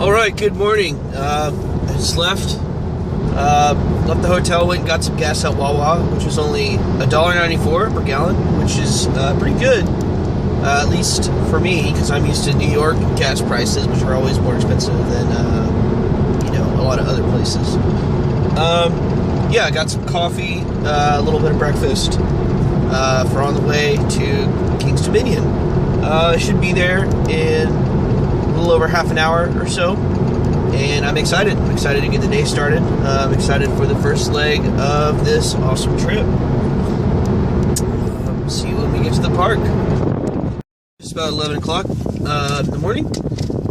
Alright, good morning. I just left the hotel, went and got some gas at Wawa, which was only $1.94 per gallon, which is pretty good, at least for me, because I'm used to New York gas prices, which are always more expensive than, a lot of other places. Yeah, I got some coffee, a little bit of breakfast for on the way to King's Dominion. I should be there in a little over half an hour or so, and I'm excited. I'm excited to get the day started. I'm excited for the first leg of this awesome trip. See you when we get to the park. It's about 11 o'clock in the morning,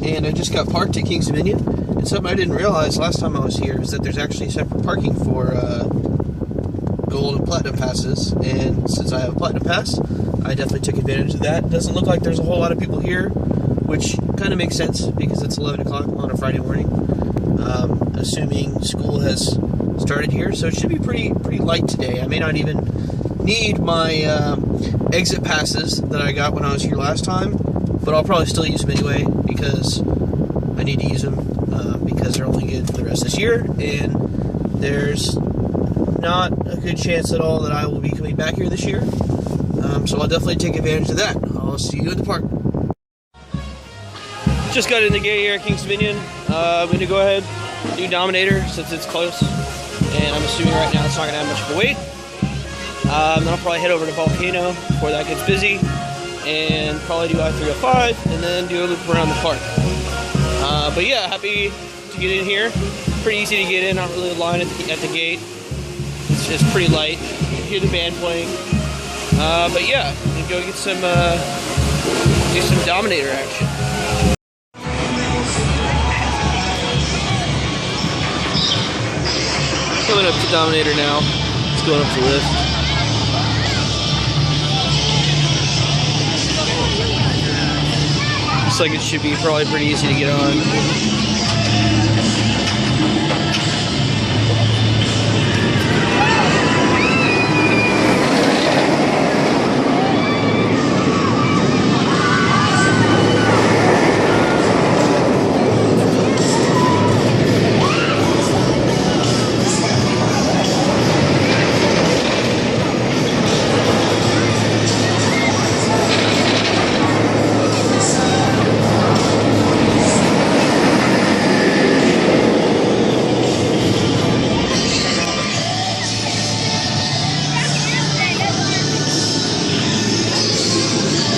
and I just got parked at King's Dominion. And something I didn't realize last time I was here is that there's actually separate parking for gold and platinum passes, and since I have a platinum pass, I definitely took advantage of that. It doesn't look like there's a whole lot of people here, which kind of makes sense because it's 11 o'clock on a Friday morning, assuming school has started here, so it should be pretty light today. I may not even need my exit passes that I got when I was here last time, but I'll probably still use them anyway because I need to use them because they're only good for the rest of this year, and there's not a good chance at all that I will be coming back here this year, so I'll definitely take advantage of that. I'll see you at the park. Just got in the gate here at King's Dominion. I'm going to go ahead and do Dominator since it's close, and I'm assuming right now it's not going to have much of a wait. Then I'll probably head over to Volcano before that gets busy, and probably do I-305, and then do a loop around the park. But yeah, happy to get in here. Pretty easy to get in, not really a line at the gate. It's just pretty light. You can hear the band playing. But yeah, I'm gonna go get some, do some Dominator action. Coming up to Dominator now. It's going up the lift. Looks like it should be probably pretty easy to get on.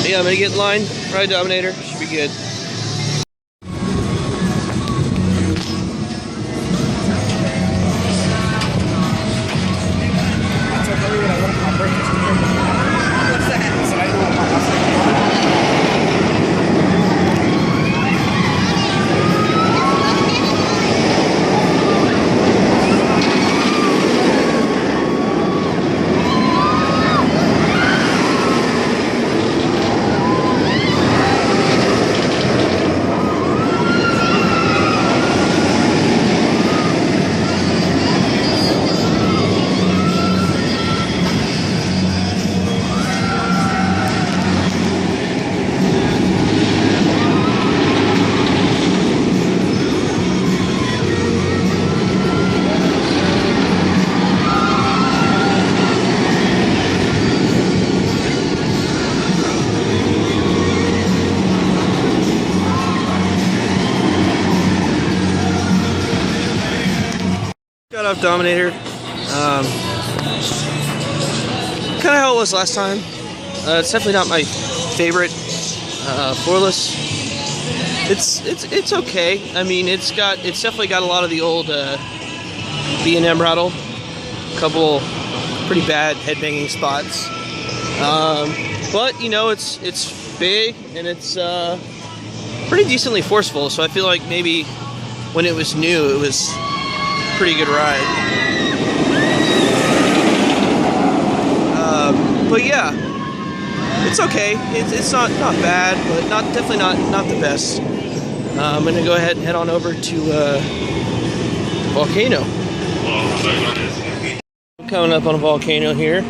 Yeah, I'm gonna get in line, ride Dominator, should be good. Got off Dominator. Kind of how it was last time. It's definitely not my favorite floorless. It's okay. I mean, it's definitely got a lot of the old B&M rattle. A couple pretty bad headbanging spots. But you know, it's big and it's pretty decently forceful. So I feel like maybe when it was new, it was pretty good ride. But yeah, it's okay. It's not bad, but definitely not the best. I'm gonna go ahead and head on over to Volcano. Coming up on a Volcano here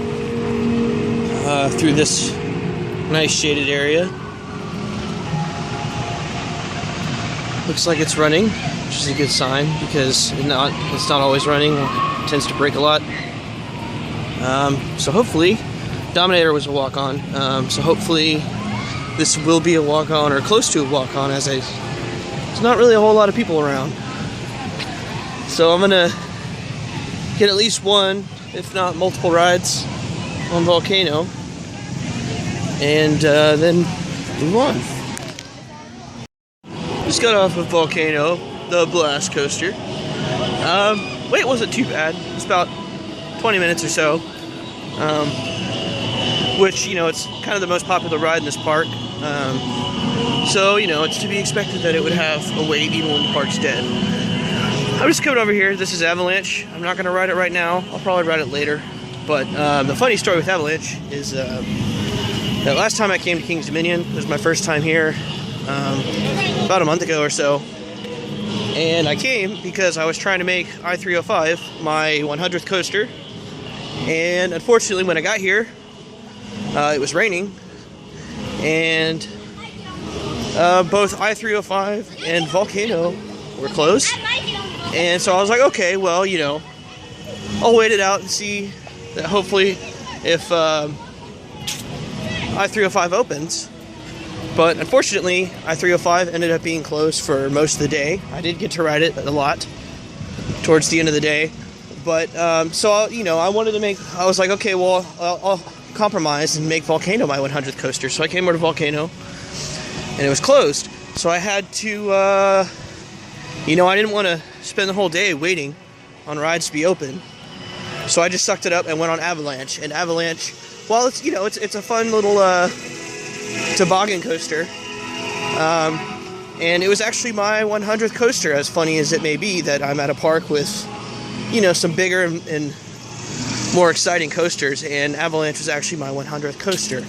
through this nice shaded area. looks like it's running, which is a good sign because it's not always running. It tends to break a lot. So hopefully, Dominator was a walk-on. So hopefully this will be a walk-on or close to a walk-on, as there's not really a whole lot of people around. So I'm gonna get at least one, if not multiple rides on Volcano, and then move on. Just got off of Volcano, the blast coaster. Wait, wasn't too bad. It's about 20 minutes or so. Which, you know, it's kind of the most popular ride in this park. So, you know, it's to be expected that it would have a wait even when the park's dead. I'm just coming over here. This is Avalanche. I'm not going to ride it right now. I'll probably ride it later. But the funny story with Avalanche is that last time I came to King's Dominion, it was my first time here, about a month ago or so. And I came because I was trying to make I-305 my 100th coaster. And unfortunately, when I got here, it was raining. And both I-305 and Volcano were closed. And so I was like, okay, well, you know, I'll wait it out and see that hopefully if I-305 opens. But unfortunately, I-305 ended up being closed for most of the day. I did get to ride it a lot towards the end of the day. But, so, you know, I was like, okay, well, I'll compromise and make Volcano my 100th coaster. So I came over to Volcano, and it was closed. So I had to, you know, I didn't want to spend the whole day waiting on rides to be open. So I just sucked it up and went on Avalanche. And Avalanche, while it's, you know, it's a fun little toboggan coaster. And it was actually my 100th coaster, as funny as it may be that I'm at a park with, you know, some bigger and more exciting coasters, and Avalanche was actually my 100th coaster.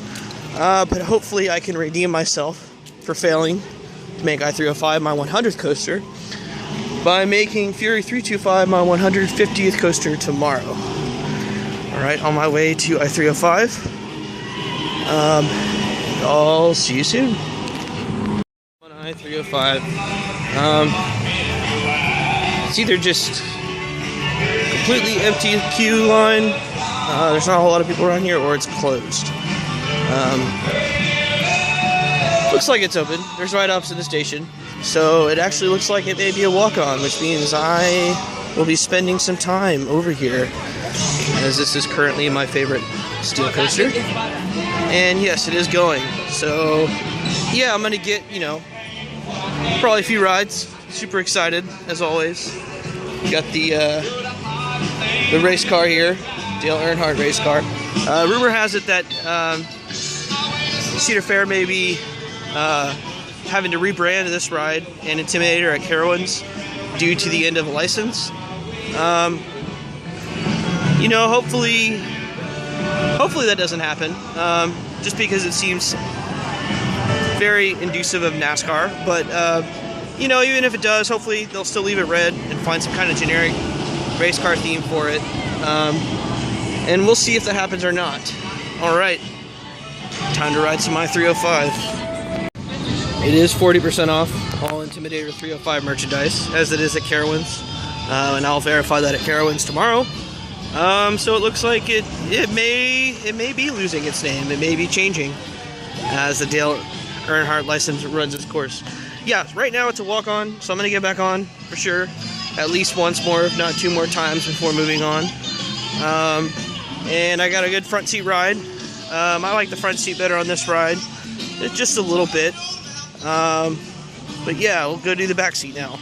But hopefully I can redeem myself for failing to make I-305 my 100th coaster by making Fury 325 my 150th coaster tomorrow. Alright, on my way to I-305. I'll see you soon. On I-305. It's either just completely empty queue line, there's not a whole lot of people around here, or it's closed. Looks like it's open. There's ride ups in the station, so it actually looks like it may be a walk-on, which means I will be spending some time over here, as this is currently my favorite steel coaster. And yes, it is going. So yeah, I'm gonna get, you know, probably a few rides. Super excited as always. Got the race car here, Dale Earnhardt race car. Rumor has it that Cedar Fair may be having to rebrand this ride and Intimidator at Carowinds due to the end of a license. You know, hopefully that doesn't happen. Just because it seems very inducive of NASCAR. But you know, even if it does, hopefully they'll still leave it red and find some kind of generic race car theme for it. And we'll see if that happens or not. Alright, time to ride some I-305. It is 40% off all Intimidator 305 merchandise, as it is at Carowinds. And I'll verify that at Carowinds tomorrow. So it looks like it may be losing its name. It may be changing as the Dale Earnhardt license runs its course. Yeah, right now it's a walk-on, so I'm going to get back on for sure. At least once more, if not two more times before moving on. And I got a good front seat ride. I like the front seat better on this ride. It's just a little bit. But yeah, we'll go do the back seat now.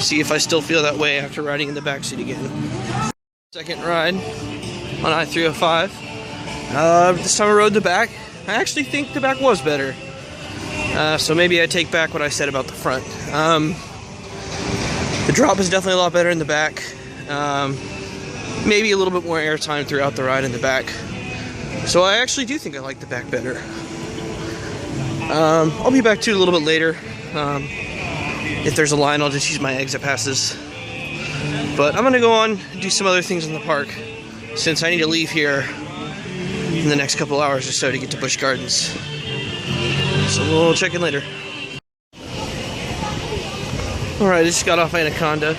See if I still feel that way after riding in the back seat again. Second ride on I-305. This time I rode the back. I actually think the back was better. So maybe I take back what I said about the front. The drop is definitely a lot better in the back. Maybe a little bit more airtime throughout the ride in the back. So I actually do think I like the back better. I'll be back to it a little bit later. If there's a line, I'll just use my exit passes. But I'm gonna go on and do some other things in the park, since I need to leave here in the next couple hours or so to get to Busch Gardens. So we'll check in later. Alright, I just got off Anaconda.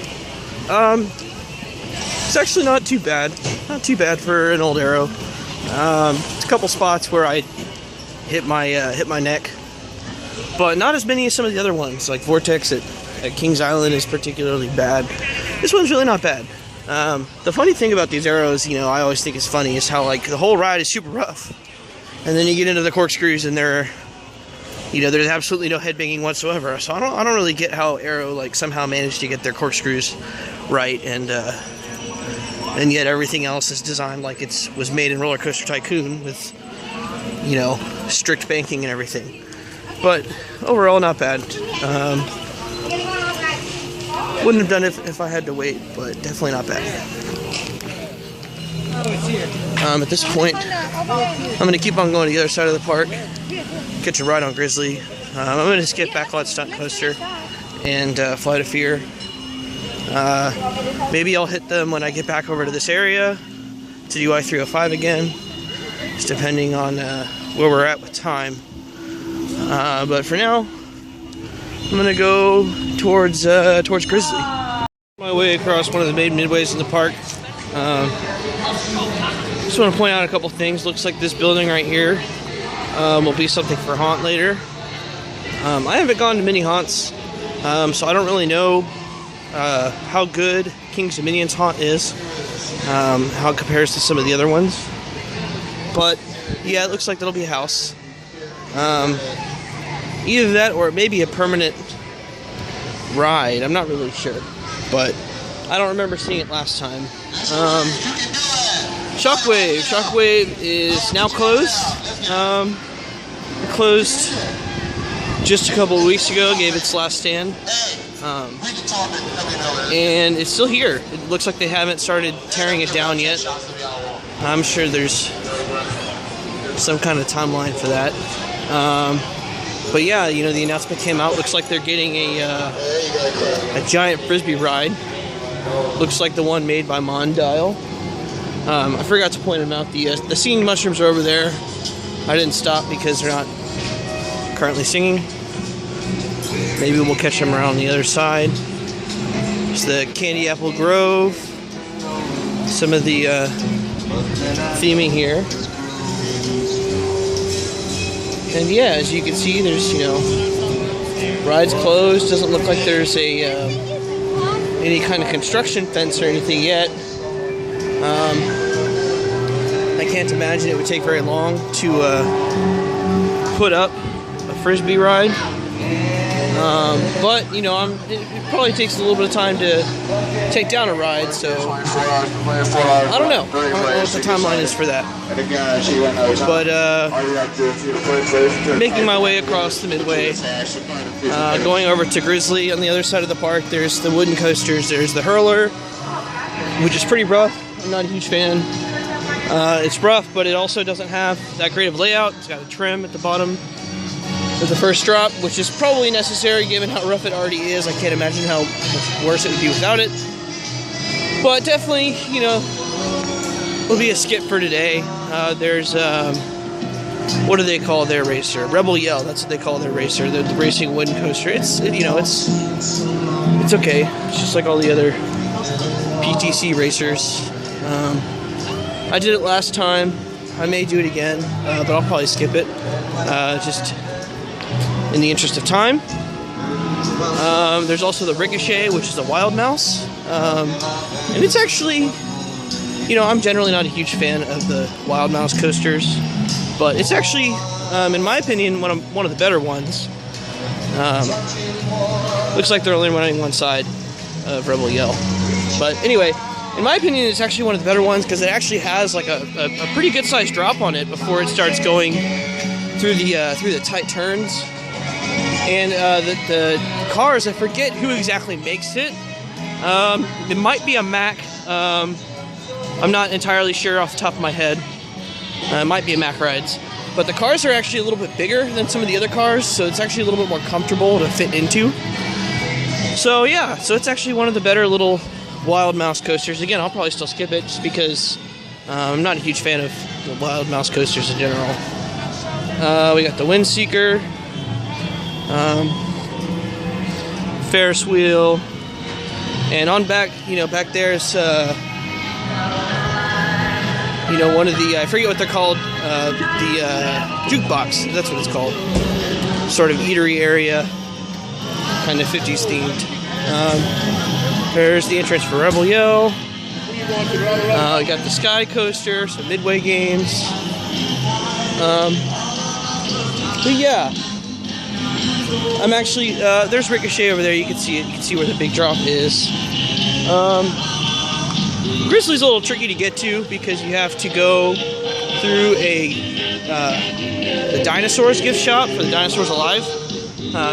It's actually not too bad. Not too bad for an old arrow. It's a couple spots where I hit my neck, but not as many as some of the other ones. Like Vortex at Kings Island is particularly bad. This one's really not bad. The funny thing about these arrows, you know, I always think is funny, is how like the whole ride is super rough, and then you get into the corkscrews and they're, you know, there's absolutely no head banging whatsoever. So I don't really get how Arrow like somehow managed to get their corkscrews right, and yet everything else is designed like it was made in Roller Coaster Tycoon with, you know, strict banking and everything. But overall, not bad. Wouldn't have done it if I had to wait, but definitely not bad. At this point, I'm going to keep on going to the other side of the park, catch a ride on Grizzly. I'm going to skip Backlot Stunt Coaster and Flight of Fear. Maybe I'll hit them when I get back over to this area to do I-305 again, just depending on where we're at with time. But for now, I'm going to go towards Grizzly. My way across one of the main midways in the park. Just want to point out a couple things. Looks like this building right here will be something for haunt later. I haven't gone to many haunts, so I don't really know how good King's Dominion's haunt is, how it compares to some of the other ones. But yeah, it looks like that'll be a house. Either that or it may be a permanent ride. I'm not really sure, but I don't remember seeing it last time. Shockwave. Shockwave is now closed. It closed just a couple of weeks ago, gave its last stand. And it's still here. It looks like they haven't started tearing it down yet. I'm sure there's some kind of timeline for that. But yeah, you know, the announcement came out. Looks like they're getting a giant frisbee ride. Looks like the one made by Mondial. I forgot to point them out. The singing mushrooms are over there. I didn't stop because they're not currently singing. Maybe we'll catch them around the other side. There's the Candy Apple Grove. Some of the theming here. And yeah, as you can see, there's, you know, rides closed. Doesn't look like there's any kind of construction fence or anything yet. I can't imagine it would take very long to put up a frisbee ride. But, you know, it probably takes a little bit of time to take down a ride, so I don't know. I don't know what the timeline is for that. But making my way across the midway, going over to Grizzly on the other side of the park. There's the wooden coasters. There's the Hurler, which is pretty rough. I'm not a huge fan. It's rough, but it also doesn't have that great of a layout. It's got a trim at the bottom of the first drop, which is probably necessary given how rough it already is. I can't imagine how much worse it would be without it. But definitely, you know, will be a skip for today. There's, what do they call their racer? Rebel Yell, that's what they call their racer. The racing wooden coaster. It's okay. It's just like all the other PTC racers. I did it last time. I may do it again, but I'll probably skip it, just in the interest of time. There's also the Ricochet, which is a wild mouse, and it's actually, you know, I'm generally not a huge fan of the wild mouse coasters, but it's actually, in my opinion, one of the better ones. Looks like they're only running one side of Rebel Yell, but anyway, in my opinion, it's actually one of the better ones because it actually has like a pretty good sized drop on it before it starts going through the tight turns. And the cars, I forget who exactly makes it. It might be a Mack. I'm not entirely sure off the top of my head. It might be a Mack Rides. But the cars are actually a little bit bigger than some of the other cars, so it's actually a little bit more comfortable to fit into. So yeah, so it's actually one of the better little wild mouse coasters. Again, I'll probably still skip it just because I'm not a huge fan of the wild mouse coasters in general. We got the Windseeker. Ferris wheel. And on back, back there's, one of the, I forget what they're called, the jukebox, that's what it's called. Sort of eatery area, kind of 50s themed. There's the entrance for Rebel Yell. We got the Sky Coaster, some Midway games. But yeah, I'm actually, there's Ricochet over there, you can see it, you can see where the big drop is. Grizzly's a little tricky to get to because you have to go through the Dinosaurs gift shop for the Dinosaurs Alive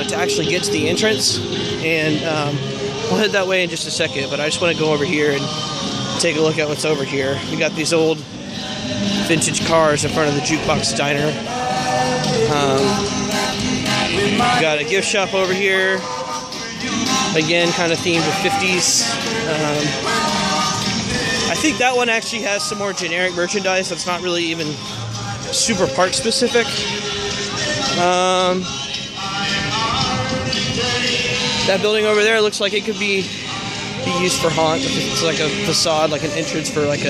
to actually get to the entrance, and we'll head that way in just a second, but I just want to go over here and take a look at what's over here. We got these old vintage cars in front of the Jukebox Diner. We got a gift shop over here, again kind of themed with 50s. I think that one actually has some more generic merchandise that's not really even super park specific. That building over there looks like it could be used for haunt. It's like a facade, like an entrance for like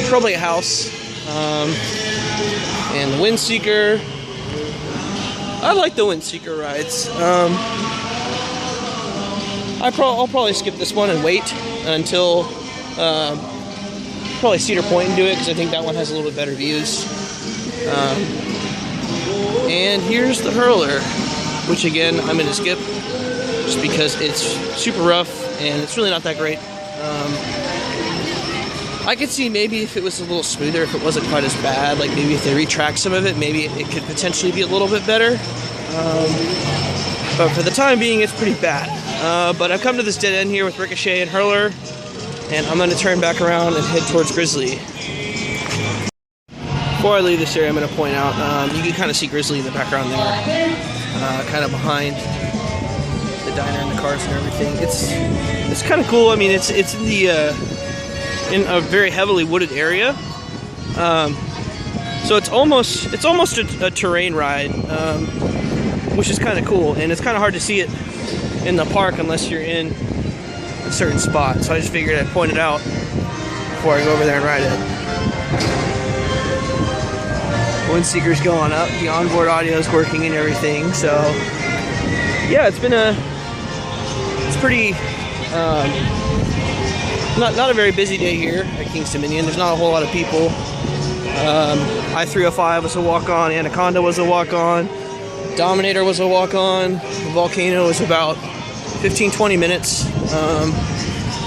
probably a house. And the Windseeker. I like the Windseeker rides. I'll probably skip this one and wait until probably Cedar Point and do it, because I think that one has a little bit better views. And here's the Hurler, which again I'm going to skip just because it's super rough and it's really not that great. I could see maybe if it was a little smoother, if it wasn't quite as bad, like maybe if they retract some of it, maybe it could potentially be a little bit better. But for the time being, it's pretty bad. But I've come to this dead end here with Ricochet and Hurler, and I'm going to turn back around and head towards Grizzly. Before I leave this area, I'm going to point out, you can kind of see Grizzly in the background there, kind of behind the diner and the cars and everything. It's kind of cool. I mean, it's in the in a very heavily wooded area, so it's almost a terrain ride, which is kind of cool, and it's kind of hard to see it in the park unless you're in a certain spot. So I just figured I'd point it out before I go over there and ride it. Windseeker's going up, the onboard audio is working and everything, so yeah, it's pretty not a very busy day here at King's Dominion. There's not a whole lot of people. I-305 was a walk-on, Anaconda was a walk-on, Dominator was a walk-on, Volcano was about 15-20 minutes.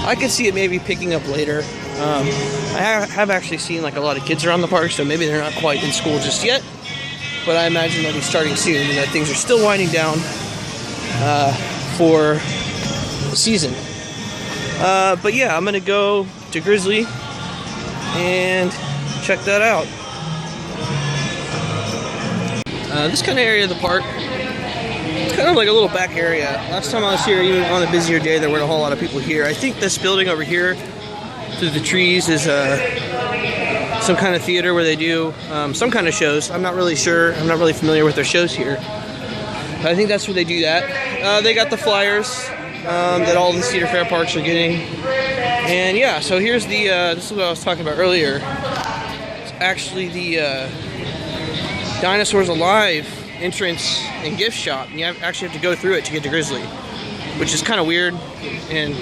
I could see it maybe picking up later. I have actually seen like a lot of kids around the park, so maybe they're not quite in school just yet, but I imagine they'll be starting soon, and that things are still winding down for the season. But yeah, I'm gonna go to Grizzly and check that out. This kind of area of the park, it's kind of like a little back area. Last time I was here, even on a busier day, there weren't a whole lot of people here. I think this building over here through the trees is some kind of theater where they do some kind of shows. I'm not really sure. I'm not really familiar with their shows here. But I think that's where they do that. They got the flyers that all the Cedar Fair parks are getting. And yeah, so here's the, this is what I was talking about earlier. It's actually the Dinosaurs Alive entrance and gift shop. And you actually have to go through it to get to Grizzly, which is kind of weird and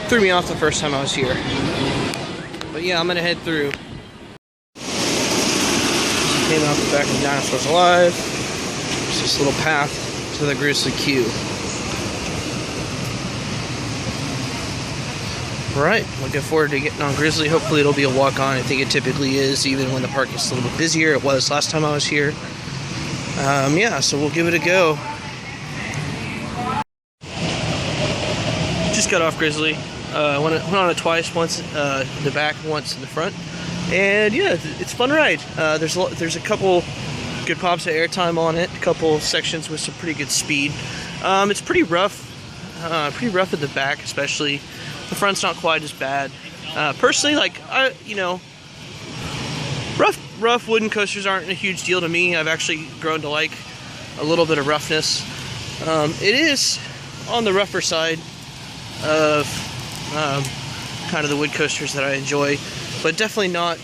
threw me off the first time I was here. But yeah, I'm gonna head through. Came out the back of Dinosaurs Alive. There's this little path to the Grizzly queue. Alright, looking forward to getting on Grizzly. Hopefully it'll be a walk-on. I think it typically is, even when the park is a little bit busier. It was last time I was here. Yeah, so we'll give it a go. Just got off Grizzly. Went on it twice, once in the back, once in the front. And yeah, it's a fun ride. There's a couple good pops of airtime on it, a couple sections with some pretty good speed. It's pretty rough at the back, especially. The front's not quite as bad. Personally, like, rough wooden coasters aren't a huge deal to me. I've actually grown to like a little bit of roughness. It is on the rougher side of kind of the wood coasters that I enjoy, but definitely not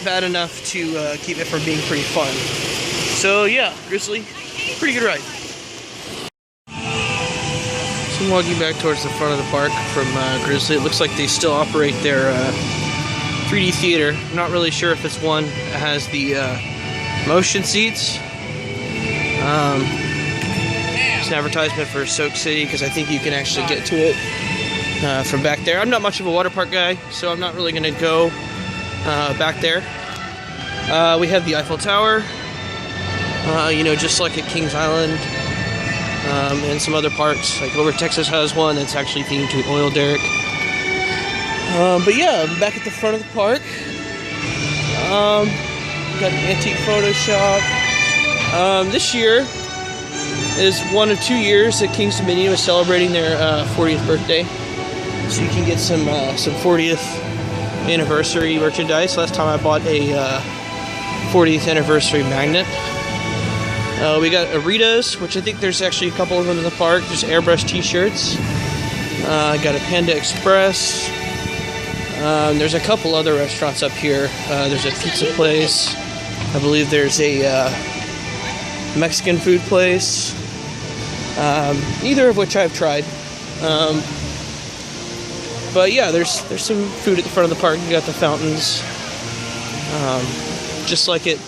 bad enough to keep it from being pretty fun. So yeah, Grizzly, pretty good ride. So I'm walking back towards the front of the park from Grizzly. It looks like they still operate their 3D theater. I'm not really sure if it's one that has the motion seats. It's an advertisement for Soak City because I think you can actually get to it from back there. I'm not much of a water park guy, so I'm not really going to go back there. We have the Eiffel Tower, just like at Kings Island, and some other parks. Like over Texas has one that's actually themed to an oil derrick. But yeah, I'm back at the front of the park. Got an antique photo shop. This year is one of 2 years that Kings Dominion was celebrating their 40th birthday. So you can get some 40th anniversary merchandise. Last time I bought a 40th anniversary magnet. We got Aritas, which I think there's actually a couple of them in the park. Just airbrush t-shirts. I got a Panda Express. There's a couple other restaurants up here. There's a pizza place. I believe there's a Mexican food place. Neither of which I've tried. But yeah, there's some food at the front of the park. You got the fountains. Just like at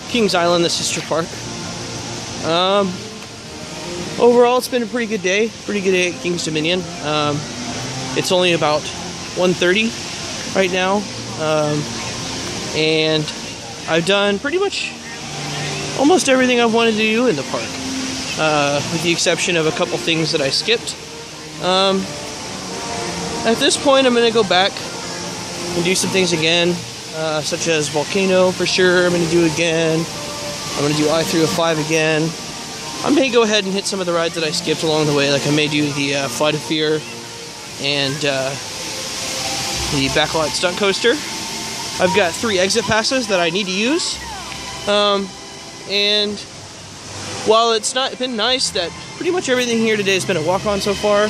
Kings Island, the sister park. Overall, it's been a pretty good day. Pretty good day at Kings Dominion. It's only about 1:30 right now. And I've done pretty much almost everything I've wanted to do in the park. With the exception of a couple things that I skipped. At this point, I'm going to go back and do some things again, such as Volcano for sure. I'm going to do again. I'm going to do I-305 again. I may go ahead and hit some of the rides that I skipped along the way, like I may do the Flight of Fear and the Backlot Stunt Coaster. I've got 3 exit passes that I need to use. And while it's not been nice that pretty much everything here today has been a walk-on so far,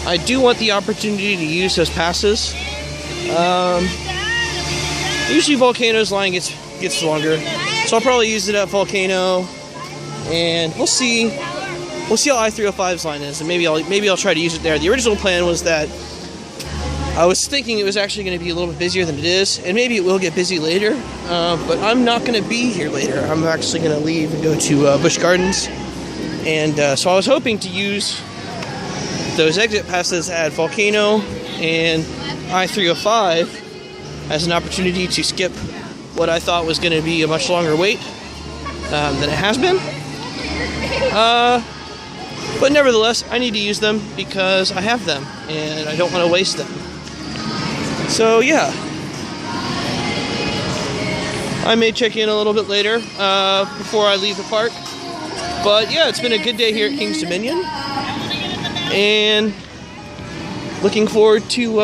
I do want the opportunity to use those passes. Usually Volcano's line gets longer, so I'll probably use it at Volcano, and we'll see how I-305's line is, and maybe I'll try to use it there. The original plan was that I was thinking it was actually going to be a little bit busier than it is, and maybe it will get busy later, but I'm not going to be here later. I'm actually going to leave and go to Busch Gardens, and so I was hoping to use those exit passes at Volcano and I-305 as an opportunity to skip what I thought was going to be a much longer wait than it has been. But nevertheless, I need to use them because I have them and I don't want to waste them. So yeah, I may check in a little bit later before I leave the park. But yeah, it's been a good day here at Kings Dominion, and looking forward to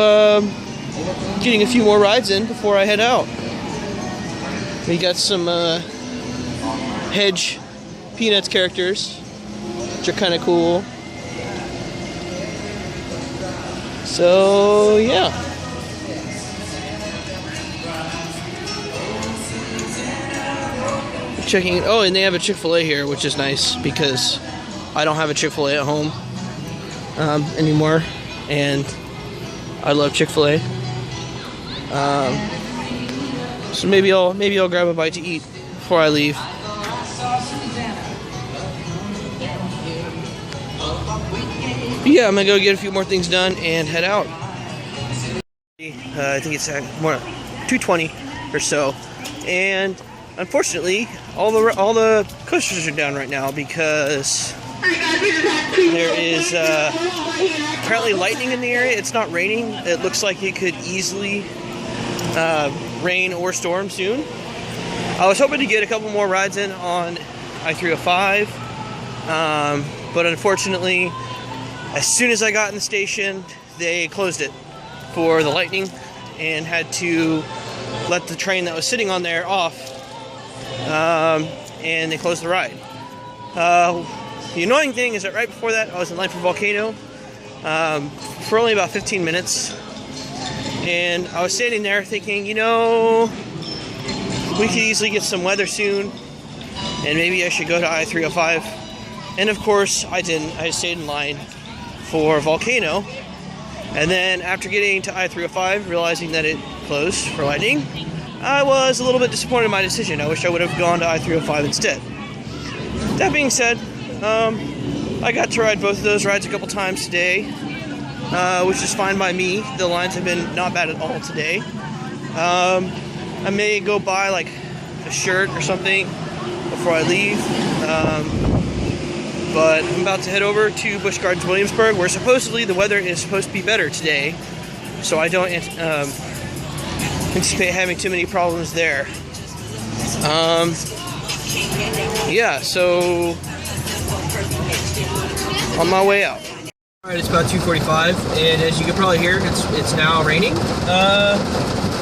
getting a few more rides in before I head out. We got some Hedge Peanuts characters, which are kind of cool. So yeah. Checking. Oh, and they have a Chick-fil-A here, which is nice because I don't have a Chick-fil-A at home anymore, and I love Chick-fil-A. So maybe I'll grab a bite to eat before I leave. But yeah, I'm gonna go get a few more things done and head out. I think it's more 2:20 or so, and unfortunately, all the coasters are down right now because there is apparently lightning in the area. It's not raining. It looks like it could easily rain or storm soon. I was hoping to get a couple more rides in on I-305, but unfortunately, as soon as I got in the station, they closed it for the lightning and had to let the train that was sitting on there off, and they closed the ride. The annoying thing is that right before that, I was in line for Volcano for only about 15 minutes. And I was standing there thinking, you know, we could easily get some weather soon, and maybe I should go to I-305. And of course, I didn't. I stayed in line for Volcano. And then after getting to I-305, realizing that it closed for lightning, I was a little bit disappointed in my decision. I wish I would have gone to I-305 instead. That being said, I got to ride both of those rides a couple times today, which is fine by me. The lines have been not bad at all today. I may go buy like a shirt or something before I leave, but I'm about to head over to Busch Gardens, Williamsburg, where supposedly the weather is supposed to be better today, so I don't anticipate having too many problems there. Yeah, so on my way out. All right, it's about 2:45, and as you can probably hear, it's now raining.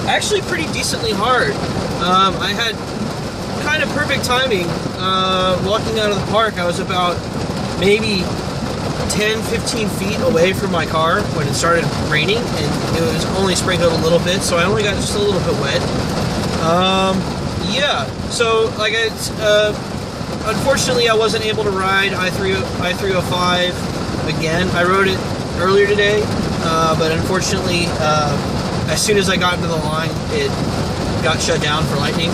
Actually, pretty decently hard. I had kind of perfect timing. Walking out of the park, I was about maybe 10-15 feet away from my car when it started raining, and it was only sprinkled a little bit, so I only got just a little bit wet. Yeah, so like unfortunately I wasn't able to ride I-305 again. I rode it earlier today, but unfortunately as soon as I got into the line, it got shut down for lightning.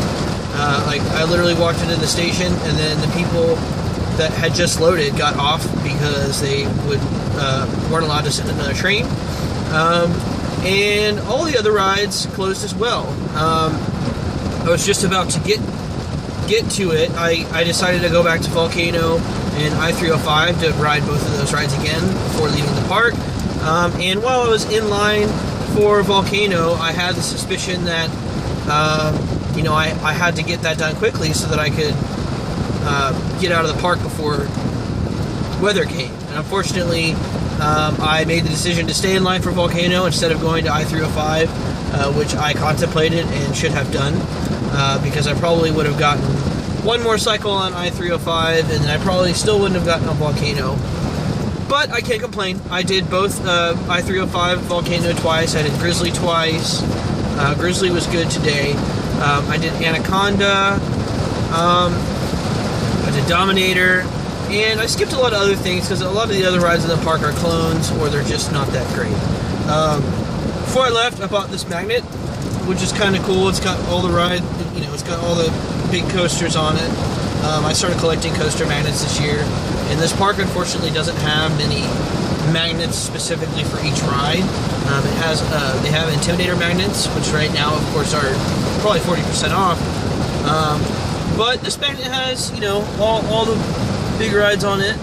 Like I literally walked into the station, and then the people that had just loaded got off because they weren't allowed to send another train, and all the other rides closed as well. I was just about to get to it. I decided to go back to Volcano and I-305 to ride both of those rides again before leaving the park. And while I was in line for Volcano, I had the suspicion that you know, I had to get that done quickly so that I could get out of the park before weather came. And unfortunately, I made the decision to stay in line for Volcano instead of going to I-305, which I contemplated and should have done, because I probably would have gotten one more cycle on I-305, and then I probably still wouldn't have gotten on Volcano. But I can't complain. I did both I-305, Volcano twice. I did Grizzly twice. Grizzly was good today. I did Anaconda. I did Dominator. And I skipped a lot of other things because a lot of the other rides in the park are clones, or they're just not that great. Before I left, I bought this magnet, which is kind of cool. It's got all the it's got all the big coasters on it. I started collecting coaster magnets this year, and this park unfortunately doesn't have many magnets specifically for each ride. They have Intimidator magnets, which right now, of course, are probably 40% off. But this magnet has, you know, all the big rides on it,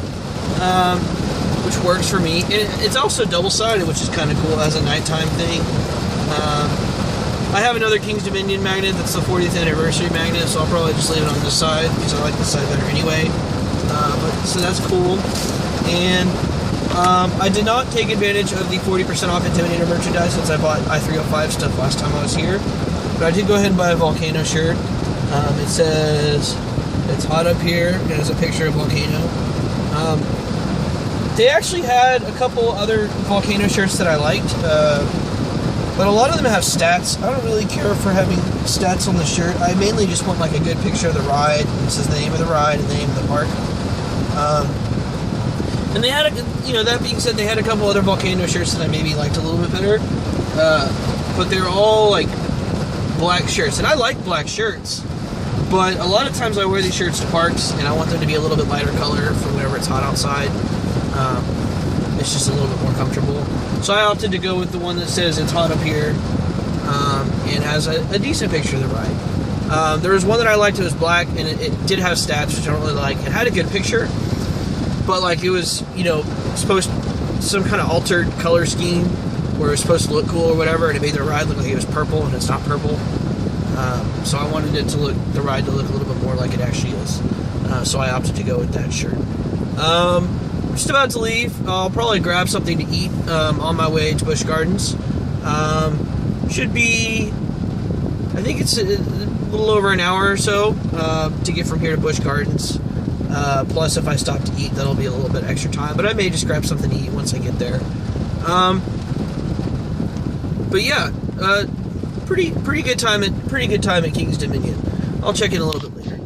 which works for me. And it's also double-sided, which is kind of cool as a nighttime thing. I have another King's Dominion magnet that's the 40th anniversary magnet, so I'll probably just leave it on this side because I like this side better anyway. So that's cool. And I did not take advantage of the 40% off Intimidator merchandise since I bought I-305 stuff last time I was here. But I did go ahead and buy a Volcano shirt. It says it's hot up here, and there's a picture of Volcano. They actually had a couple other Volcano shirts that I liked, but a lot of them have stats. I don't really care for having stats on the shirt. I mainly just want like a good picture of the ride. It says the name of the ride and the name of the park. And they had, that being said, they had a couple other Volcano shirts that I maybe liked a little bit better. But they're all like black shirts, and I like black shirts. But a lot of times I wear these shirts to parks, and I want them to be a little bit lighter color for whenever it's hot outside. It's just a little bit more comfortable. So I opted to go with the one that says it's hot up here, and has a decent picture of the ride. There was one that I liked. It was black, and it did have stats, which I don't really like. It had a good picture, but like it was, supposed some kind of altered color scheme where it was supposed to look cool or whatever, and it made the ride look like it was purple, and it's not purple. So I wanted the ride to look a little bit more like it actually is. So I opted to go with that shirt. Just about to leave. I'll probably grab something to eat on my way to Busch Gardens. Should be, I think it's a little over an hour or so to get from here to Busch Gardens. Plus, if I stop to eat, that'll be a little bit extra time. But I may just grab something to eat once I get there. But yeah, pretty good time at King's Dominion. I'll check in a little bit later.